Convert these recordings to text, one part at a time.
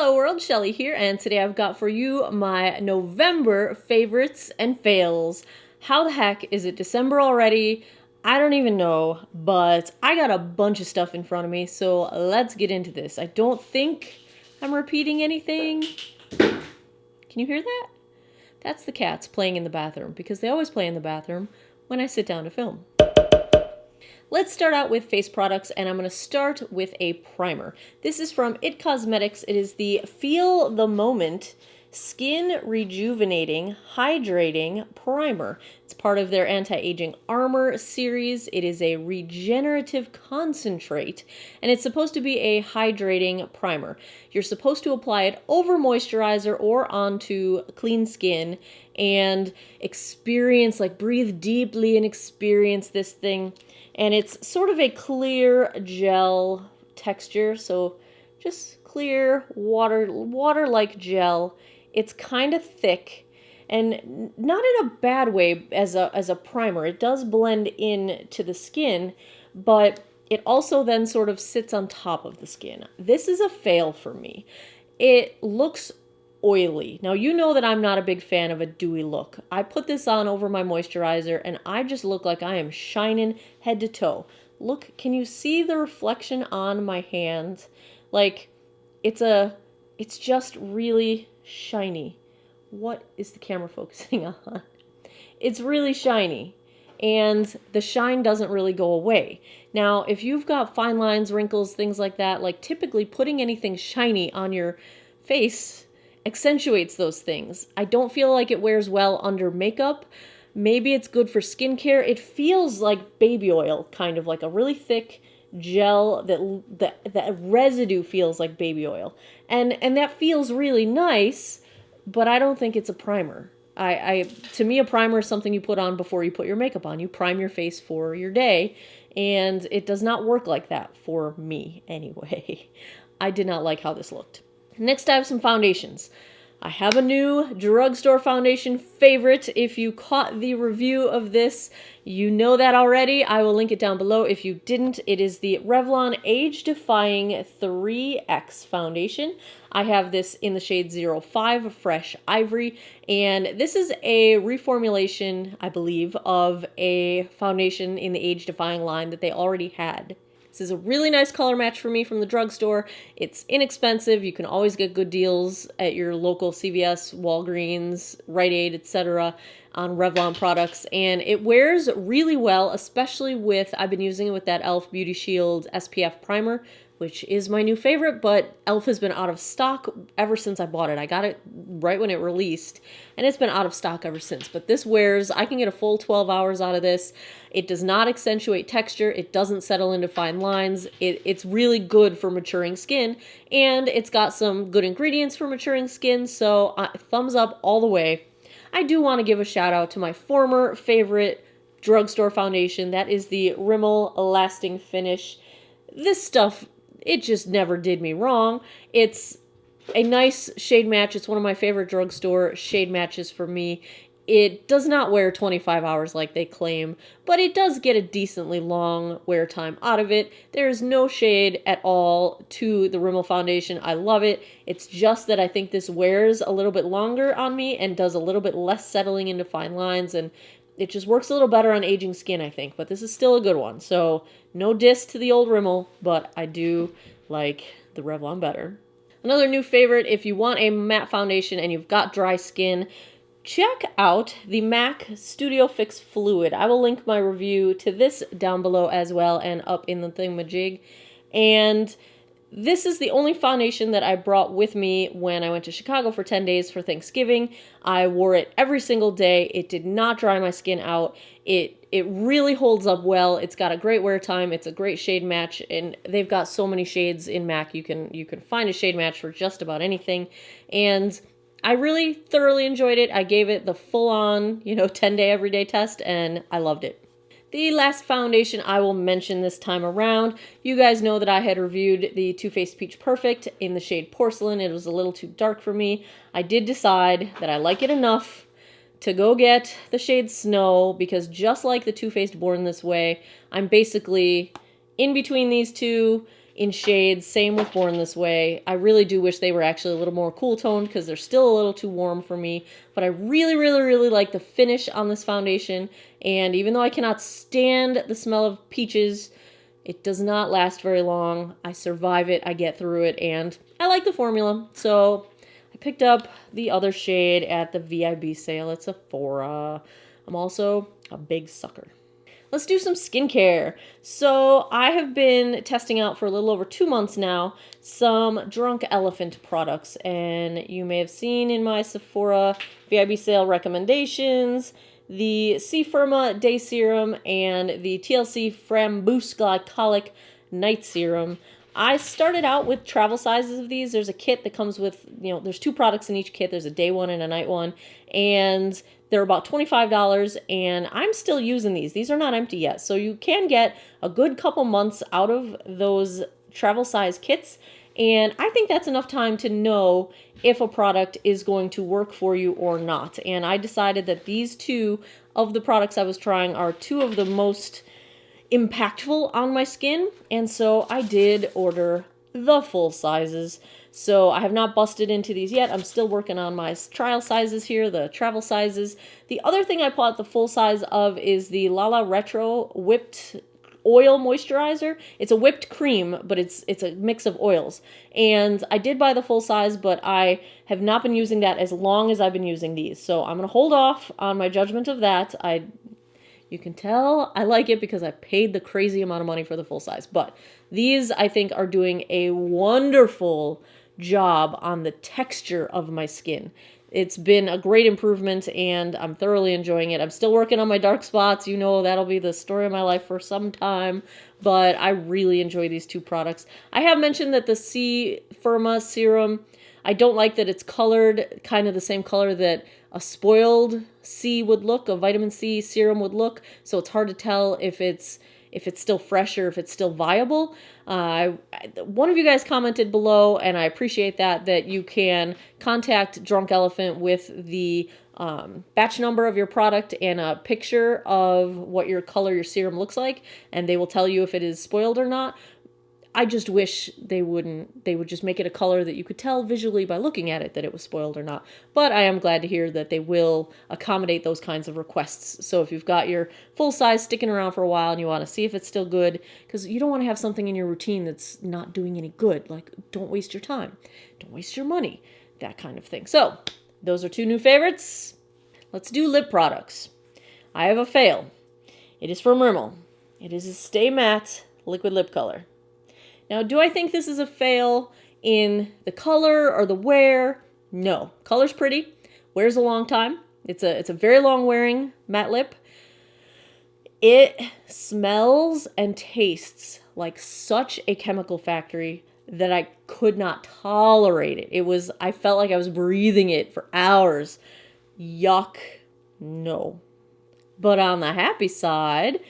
Hello world, Shelly here, and today I've got for you my November favorites and fails. How the heck is it December already? I don't even know, but I got a bunch of stuff in front of me, so let's get into this. I don't think I'm repeating anything. Can you hear that? That's the cats playing in the bathroom, because they always play in the bathroom when I sit down to film. Let's start out with face products, and I'm going to start with a primer. This is from IT Cosmetics. It is the Feel the Moment Skin Rejuvenating Hydrating Primer. It's part of their Anti-Aging Armor series. It is a regenerative concentrate, and it's supposed to be a hydrating primer. You're supposed to apply it over moisturizer or onto clean skin and experience, like breathe deeply and experience this thing. And it's sort of a clear gel texture, so just clear water-like gel. It's kind of thick, and not in a bad way as a primer. It does blend in to the skin, but it also then sort of sits on top of the skin. This is a fail for me. It looks oily. Now, you know that I'm not a big fan of a dewy look. I put this on over my moisturizer and I just look like I am shining head to toe. Look, can you see the reflection on my hand? Like, it's just really shiny. What is the camera focusing on? It's really shiny, and the shine doesn't really go away. Now, if you've got fine lines, wrinkles, things like that, like typically putting anything shiny on your face accentuates those things. I don't feel like it wears well under makeup. Maybe it's good for skincare. It feels like baby oil, kind of like a really thick gel that residue feels like baby oil. And that feels really nice, but I don't think it's a primer. To me, a primer is something you put on before you put your makeup on. You prime your face for your day, and it does not work like that for me anyway. I did not like how this looked. Next, I have some foundations. I have a new Drugstore foundation favorite. If you caught the review of this, you know that already. I will link it down below if you didn't. It is the Revlon Age Defying 3X foundation. I have this in the shade 05 Fresh Ivory, and this is a reformulation, I believe, of a foundation in the Age Defying line that they already had. This is a really nice color match for me from the drugstore. It's inexpensive. You can always get good deals at your local CVS, Walgreens, Rite Aid, etc. on Revlon products. And it wears really well, especially with, I've been using it with that e.l.f. Beauty Shield SPF primer, which is my new favorite, but e.l.f. has been out of stock ever since I bought it. I got it right when it released, and it's been out of stock ever since. But this wears, I can get a full 12 hours out of this. It does not accentuate texture. It doesn't settle into fine lines. It's really good for maturing skin, and it's got some good ingredients for maturing skin, so thumbs up all the way. I do want to give a shout out to my former favorite drugstore foundation. That is the Rimmel Lasting Finish. This stuff, it just never did me wrong. It's a nice shade match. It's one of my favorite drugstore shade matches for me. It does not wear 25 hours like they claim, but it does get a decently long wear time out of it. There is no shade at all to the Rimmel foundation. I love it. It's just that I think this wears a little bit longer on me and does a little bit less settling into fine lines, and it just works a little better on aging skin, I think. But this is still a good one. So no diss to the old Rimmel, but I do like the Revlon better. Another new favorite, if you want a matte foundation and you've got dry skin, check out the MAC Studio Fix Fluid. I will link my review to this down below as well and up in the thingamajig. And this is the only foundation that I brought with me when I went to Chicago for 10 days for Thanksgiving. I wore it every single day. It did not dry my skin out. It really holds up well. It's got a great wear time. It's a great shade match, and they've got so many shades in MAC. You can find a shade match for just about anything. And I really thoroughly enjoyed it. I gave it the full-on, 10-day everyday test, and I loved it. The last foundation I will mention this time around, you guys know that I had reviewed the Too Faced Peach Perfect in the shade Porcelain. It was a little too dark for me. I did decide that I like it enough to go get the shade Snow, because just like the Too Faced Born This Way, I'm basically in between these two. in shades. Same with Born This Way. I really do wish they were actually a little more cool toned because they're still a little too warm for me. But I really, really, really like the finish on this foundation. And even though I cannot stand the smell of peaches, it does not last very long. I survive it, I get through it, and I like the formula. So I picked up the other shade at the VIB sale at Sephora. I'm also a big sucker. Let's do some skincare. So I have been testing out for a little over 2 months now some Drunk Elephant products, and you may have seen in my Sephora VIB sale recommendations the C Firma Day Serum and the TLC Framboose Glycolic Night Serum. I started out with travel sizes of these. There's a kit that comes with, there's 2 products in each kit. There's a day one and a night one, and they're about $25, and I'm still using these. These are not empty yet, so you can get a good couple months out of those travel size kits, and I think that's enough time to know if a product is going to work for you or not. And I decided that these 2 of the products I was trying are 2 of the most impactful on my skin, and so I did order the full sizes. So I have not busted into these yet. I'm still working on my trial sizes here, the travel sizes. The other thing I bought the full size of is the Lala Retro Whipped Oil Moisturizer. It's a whipped cream, but it's a mix of oils. And I did buy the full size, but I have not been using that as long as I've been using these. So I'm going to hold off on my judgment of that. You can tell I like it because I paid the crazy amount of money for the full size. But these, I think, are doing a wonderful job on the texture of my skin. It's been a great improvement, and I'm thoroughly enjoying it. I'm still working on my dark spots. That'll be the story of my life for some time, but I really enjoy these 2 products. I have mentioned that the C Firma serum, I don't like that it's colored kind of the same color that a spoiled C would look, a vitamin C serum would look, so it's hard to tell if it's still fresh or if it's still viable. One of you guys commented below, and I appreciate that you can contact Drunk Elephant with the batch number of your product and a picture of what your serum looks like, and they will tell you if it is spoiled or not. I just wish they would just make it a color that you could tell visually by looking at it that it was spoiled or not. But I am glad to hear that they will accommodate those kinds of requests. So if you've got your full size sticking around for a while and you want to see if it's still good, because you don't want to have something in your routine that's not doing any good. Like, don't waste your time. Don't waste your money. That kind of thing. So those are 2 new favorites. Let's do lip products. I have a fail. It is from Rimmel. It is a Stay Matte liquid lip color. Now, do I think this is a fail in the color or the wear? No. Color's pretty. Wears a long time. It's a very long wearing matte lip. It smells and tastes like such a chemical factory that I could not tolerate it. I felt like I was breathing it for hours. Yuck. No. But on the happy side,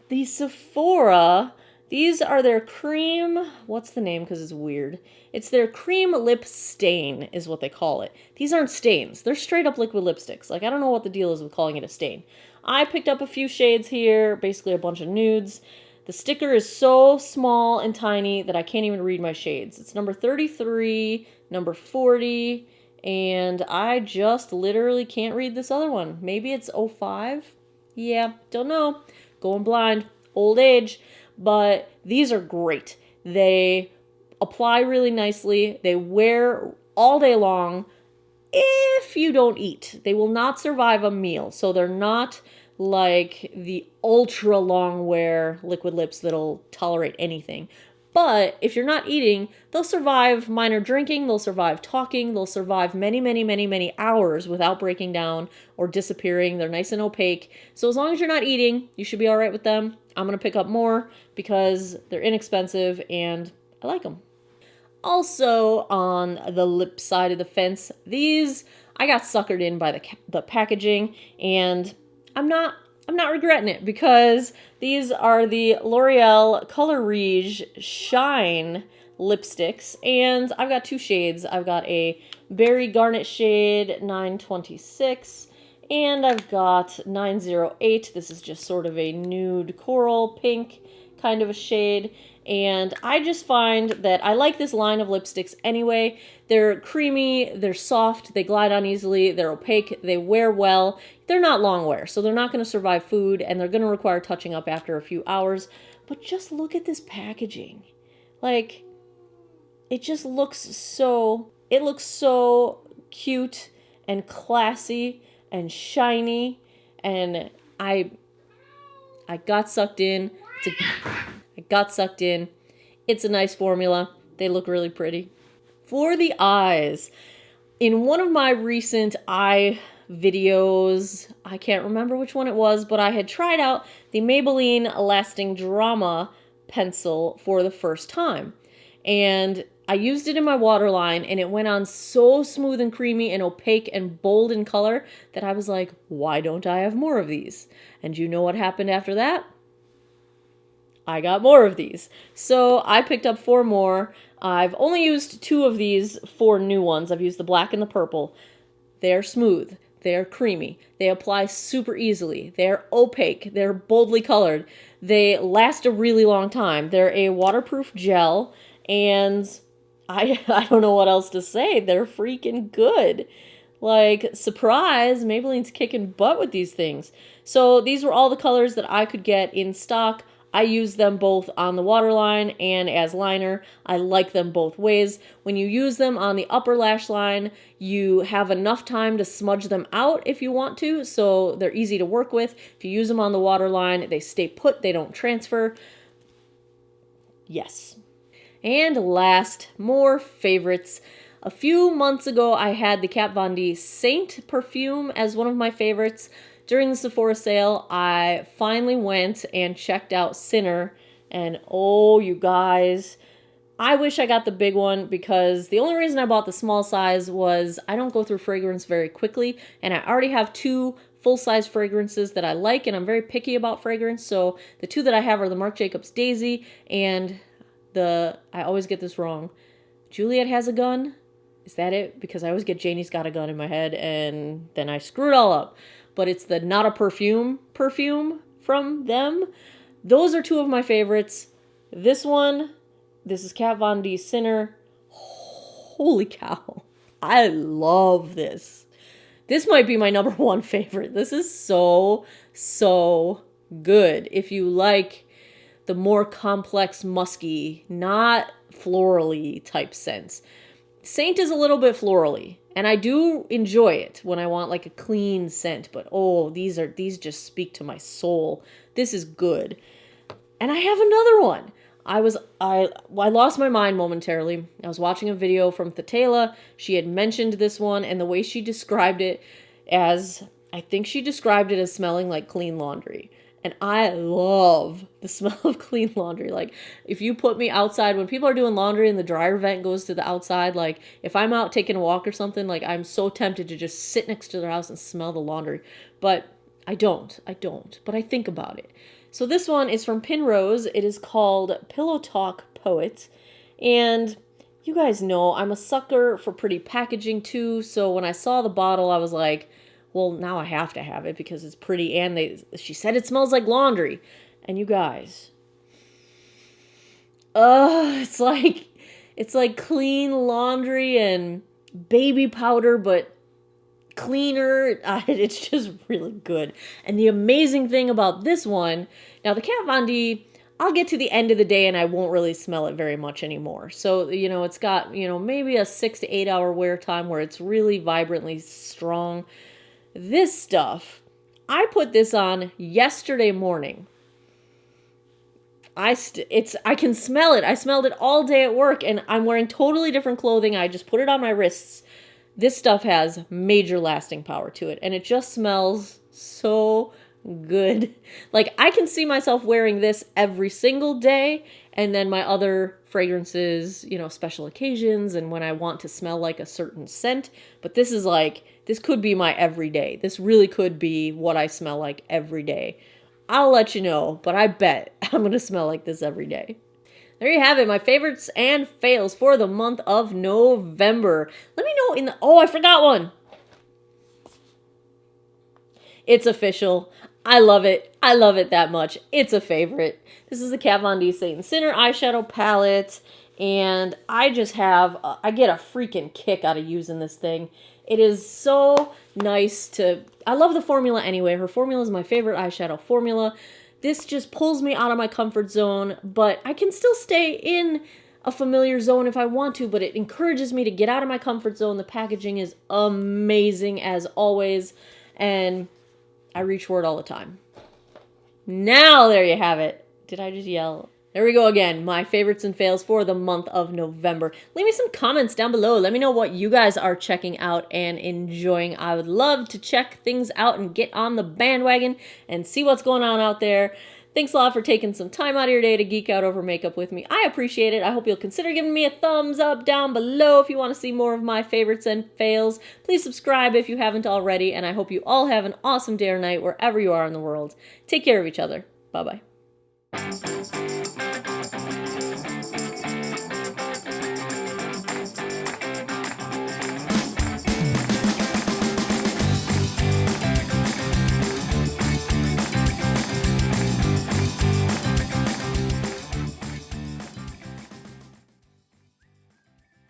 the Sephora, these are their cream, what's the name because it's weird. It's their cream lip stain is what they call it. These aren't stains. They're straight up liquid lipsticks. Like, I don't know what the deal is with calling it a stain. I picked up a few shades here, basically a bunch of nudes. The sticker is so small and tiny that I can't even read my shades. It's number 33, number 40, and I just literally can't read this other one. Maybe it's 05? Yeah, don't know. Going blind. Old age. But these are great. They apply really nicely. They wear all day long if you don't eat. They will not survive a meal. So they're not like the ultra long wear liquid lips that'll tolerate anything. But if you're not eating, they'll survive minor drinking, they'll survive talking, they'll survive many, many, many, many hours without breaking down or disappearing. They're nice and opaque. So as long as you're not eating, you should be all right with them. I'm going to pick up more because they're inexpensive and I like them. Also, on the lip side of the fence, these, I got suckered in by the packaging, and I'm not regretting it because these are the L'Oreal Color Rouge Shine lipsticks, and I've got 2 shades. I've got a Berry Garnet shade 926, and I've got 908. This is just sort of a nude coral pink kind of a shade. And I just find that I like this line of lipsticks anyway. They're creamy, they're soft, they glide on easily, they're opaque, they wear well. They're not long wear, so they're not going to survive food, and they're going to require touching up after a few hours. But just look at this packaging. Like, it just looks so, it looks so cute and classy and shiny, and I got sucked in. I got sucked in. It's a nice formula. They look really pretty. For the eyes, in one of my recent eye videos, I can't remember which one it was, but I had tried out the Maybelline Lasting Drama pencil for the first time. And I used it in my waterline, and it went on so smooth and creamy and opaque and bold in color that I was like, why don't I have more of these? And you know what happened after that? I got more of these. So I picked up 4 more. I've only used 2 of these 4 new ones. I've used the black and the purple. They're smooth. They're creamy. They apply super easily. They're opaque. They're boldly colored. They last a really long time. They're a waterproof gel, and I don't know what else to say. They're freaking good. Like, surprise, Maybelline's kicking butt with these things. So these were all the colors that I could get in stock. I use them both on the waterline and as liner. I like them both ways. When you use them on the upper lash line, you have enough time to smudge them out if you want to, so they're easy to work with. If you use them on the waterline, they stay put, they don't transfer. Yes. And last, more favorites. A few months ago, I had the Kat Von D Saint perfume as one of my favorites. During the Sephora sale, I finally went and checked out Sinner, and oh, you guys, I wish I got the big one, because the only reason I bought the small size was I don't go through fragrance very quickly, and I already have 2 full-size fragrances that I like, and I'm very picky about fragrance, so the 2 that I have are the Marc Jacobs Daisy and I always get this wrong, Juliet Has a Gun? Is that it? Because I always get Janie's Got a Gun in my head, and then I screw it all up. But it's the Not a Perfume from them. Those are 2 of my favorites. This one, this is Kat Von D Sinner. Holy cow. I love this. This might be my number 1 favorite. This is so, so good. If you like the more complex, musky, not florally type scents. Saint is a little bit florally, and I do enjoy it when I want like a clean scent, but oh, these just speak to my soul. This is good. And I have another one. I lost my mind momentarily. I was watching a video from Thetela. She had mentioned this one, and the way she described it as, I think she described it as smelling like clean laundry. And I love the smell of clean laundry. Like, if you put me outside, when people are doing laundry and the dryer vent goes to the outside, like, if I'm out taking a walk or something, like, I'm so tempted to just sit next to their house and smell the laundry. But I don't. But I think about it. So this one is from Pinrose. It is called Pillow Talk Poet. And you guys know I'm a sucker for pretty packaging too. So when I saw the bottle, I was like, well, now I have to have it because it's pretty, and she said it smells like laundry. And you guys, it's like clean laundry and baby powder, but cleaner. It's just really good. And the amazing thing about this one, now the Kat Von D, I'll get to the end of the day and I won't really smell it very much anymore. So, it's got, maybe a 6 to 8 hour wear time where it's really vibrantly strong. This stuff, I put this on yesterday morning. I can smell it. I smelled it all day at work, and I'm wearing totally different clothing. I just put it on my wrists. This stuff has major lasting power to it, and it just smells so good. Like, I can see myself wearing this every single day, and then my other fragrances, special occasions, and when I want to smell like a certain scent. But this is like, this could be my everyday. This really could be what I smell like every day. I'll let you know, but I bet I'm going to smell like this every day. There you have it, my favorites and fails for the month of November. Let me know I forgot one. It's official. I love it. I love it that much. It's a favorite. This is the Kat Von D Saint Sinner eyeshadow palette, and I just have, I get a freaking kick out of using this thing. It is so nice to, I love the formula anyway. Her formula is my favorite eyeshadow formula. This just pulls me out of my comfort zone, but I can still stay in a familiar zone if I want to, but it encourages me to get out of my comfort zone. The packaging is amazing as always, and I reach for it all the time. Now, there you have it. Did I just yell? There we go again. My favorites and fails for the month of November. Leave me some comments down below. Let me know what you guys are checking out and enjoying. I would love to check things out and get on the bandwagon and see what's going on out there. Thanks a lot for taking some time out of your day to geek out over makeup with me. I appreciate it. I hope you'll consider giving me a thumbs up down below if you want to see more of my favorites and fails. Please subscribe if you haven't already, and I hope you all have an awesome day or night wherever you are in the world. Take care of each other. Bye-bye.